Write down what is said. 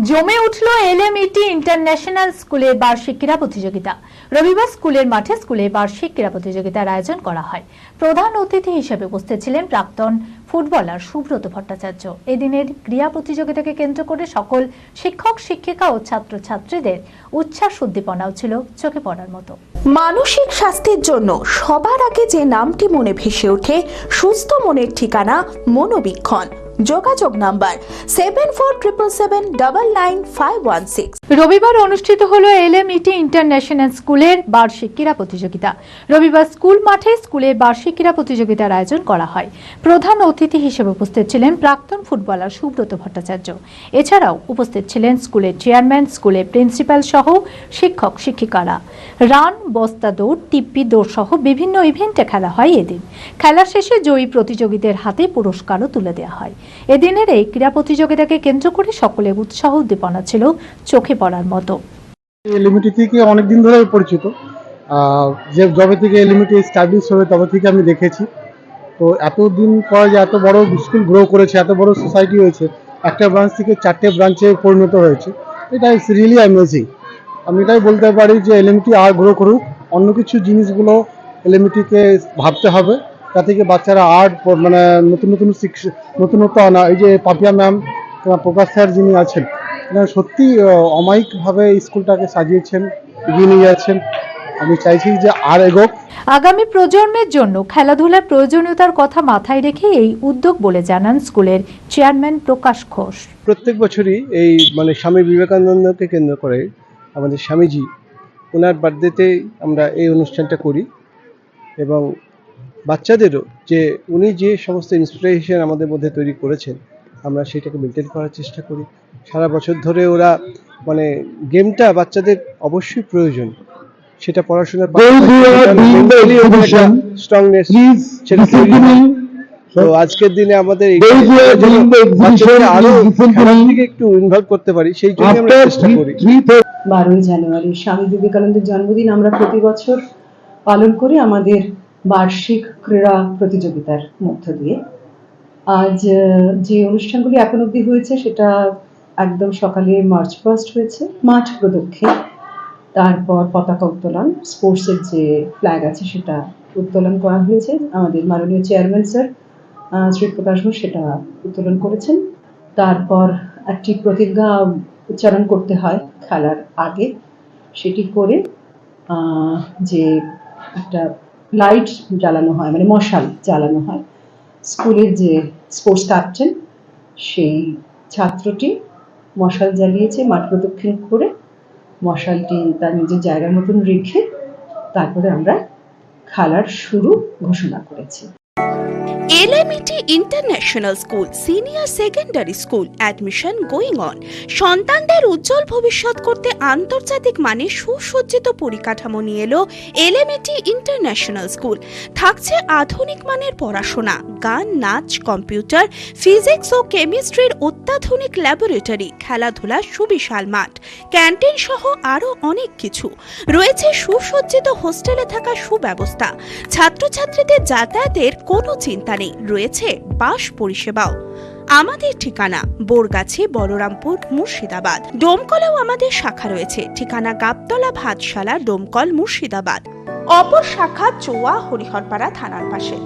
জমে উঠল LMET international স্কুলের বার্ষিক ক্রীড়া প্রতিযোগিতা। রবিবার স্কুলের মাঠে স্কুলের বার্ষিক ক্রীড়া প্রতিযোগিতার আয়োজন করা হয়। প্রধান অতিথি হিসেবে উপস্থিত ছিলেন প্রাক্তন ফুটবলার সুব্রত ভট্টাচার্য। এদিনের ক্রীড়া প্রতিযোগিতাকে কেন্দ্র করে সকল শিক্ষক শিক্ষিকা ও ছাত্রছাত্রীদের উচ্ছ্বাস উদ্দীপনাও ছিল চোখে পড়ার মতো। মানসিক স্বাস্থ্যের জন্য সবার আগে যে নামটি মনে ভেসে ওঠে, সুস্থ মনের ঠিকানা মনোবীক্ষণ। যোগাযোগ নাম্বার 7477799516। রবিবার অনুষ্ঠিত হলো এলএমইটি ইন্টারন্যাশনাল স্কুলের বার্ষিক ক্রীড়া প্রতিযোগিতা। রবিবার স্কুল মাঠে স্কুলের বার্ষিক ক্রীড়া প্রতিযোগিতার আয়োজন করা হয়। প্রধান অতিথি হিসেবে উপস্থিত ছিলেন প্রাক্তন ফুটবলার সুব্রত ভট্টাচার্য। এছাড়াও উপস্থিত ছিলেন স্কুলের চেয়ারম্যান, স্কুলের প্রিন্সিপাল সহ শিক্ষক শিক্ষিকারা। রান, বস্তা দৌড়, টিপ্পি দৌড় সহ বিভিন্ন ইভেন্টে খেলা হয় এদিন। খেলা শেষে জয়ী প্রতিযোগীদের হাতে পুরস্কারও তুলে দেওয়া হয়। এদিনের এই ক্রীড়া প্রতিযোগিতাকে কেন্দ্র করে সকলের উৎসাহ উদ্দীপনা ছিল চোখে পড়ার মতো। এলএমইটি থেকে অনেকদিন ধরে পরিচিত, যে যবে থেকে এলএমইটি স্টাবলিশ হবে তবে থেকে আমি দেখেছি। তো এতদিন পরে যে এত বড় স্কুল গ্রো করেছে, এত বড় সোসাইটি হয়েছে, একটা ব্রাঞ্চ থেকে 4টে ব্রাঞ্চে পরিণত হয়েছে, এটা ইটস রিয়েলি অ্যামেজিং। আমি এটাই বলতে পারি যে এলএমইটি আর গ্রো করুক, অন্য কিছু জিনিসগুলো এলএমইটিকে ভাবতে হবে, যাতে থেকে বাচ্চারা আর্ট মানে নতুনত্ব আনা। এই যে পাপিয়া ম্যাম, প্রকাশ স্যার যিনি আছেন, সত্যি অমায়িকভাবে স্কুলটাকে সাজিয়েছেন, এগিয়ে নিয়ে যাচ্ছেন। আমি চাইছি যে আর এগোক। আগামী প্রজন্মের জন্য খেলাধুলার প্রয়োজনীয়তার কথা মাথায় রেখে এই উদ্যোগ বলে জানান স্কুলের চেয়ারম্যান প্রকাশ ঘোষ। প্রত্যেক বছরই এই স্বামী বিবেকানন্দকে কেন্দ্র করে আমাদের স্বামীজি, ওনার বার্থডেতে আমরা এই অনুষ্ঠানটা করি এবং বাচ্চাদেরও যে উনি যে সমস্ত ইন্সপিরেশন আমাদের মধ্যে তৈরি করেছেন, আমরা সেটাকে মেনটেন করার চেষ্টা করি। সারা বছর ধরে ওরা গেমটা বাচ্চাদের অবশ্যই প্রয়োজন, সেটা পড়াশোনার স্ট্রংনেস সেটা তৈরি হয়। তো আজকের দিনে আমাদের আরো খেলার দিকে একটু ইনভলভ করতে পারি, সেই জন্য আমরা চেষ্টা করি। 12ই জানুয়ারি স্বামী বিবেকানন্দের জন্মদিন আমরা প্রতি বছর পালন করি আমাদের বার্ষিক ক্রীড়া প্রতিযোগিতার মধ্য দিয়ে। আজ যে অনুষ্ঠানগুলি এখন অবধি হয়েছে সেটা একদম সকালে মার্চ পাস্ট হয়েছে, মাঠ প্রদক্ষিণ, তারপর পতাকা উত্তোলন, স্পোর্টসের যে ফ্ল্যাগ আছে সেটা উত্তোলন করা হয়েছে। আমাদের মাননীয় চেয়ারম্যান স্যার শ্রী প্রকাশ ঘোষ সেটা উত্তোলন করেছেন। তারপর একটি প্রতিজ্ঞা উচ্চারণ করতে হয় খেলার আগে, সেটি করে যে একটা লাইট জ্বালানো হয়, মশাল জ্বালানো হয়। স্কুলের যে স্পোর্টস ক্যাপ্টেন সেই ছাত্রটি মশাল জ্বালিয়েছে, মাঠ প্রদক্ষিণ করে মশালটি তার নিজের জায়গার মতন রেখে তারপরে আমরা খেলার শুরু ঘোষণা করেছি। LMET international school senior secondary school admission going on. সন্তানদের উজ্জ্বল ভবিষ্যৎ করতে আন্তর্জাতিক মানের সুসজ্জিত পরিকাঠামো নিয়ে এলো এলএমইটি ইন্টারন্যাশনাল স্কুল। থাকছে আধুনিক মানের পড়াশোনা, গান, নাচ, কম্পিউটার, ফিজিক্স ও কেমিস্ট্রির অত্যাধুনিক ল্যাবরেটরি, খেলাধুলার সুবিশাল মাঠ, ক্যান্টিন সহ আরও অনেক কিছু। রয়েছে সুসজ্জিত হোস্টেলে থাকার সুব্যবস্থা। ছাত্রছাত্রীদের যাতায়াতের কোনো চিন্তা নেই, রয়েছে বাস পরিষেবাও। আমাদের ঠিকানা বোরগাছি, বলরামপুর, মুর্শিদাবাদ। ডোমকলেও আমাদের শাখা রয়েছে, ঠিকানা গাবতলা ভাতশালা, ডোমকল, মুর্শিদাবাদ। অপর শাখা চোয়া, হরিহরপাড়া থানার পাশে।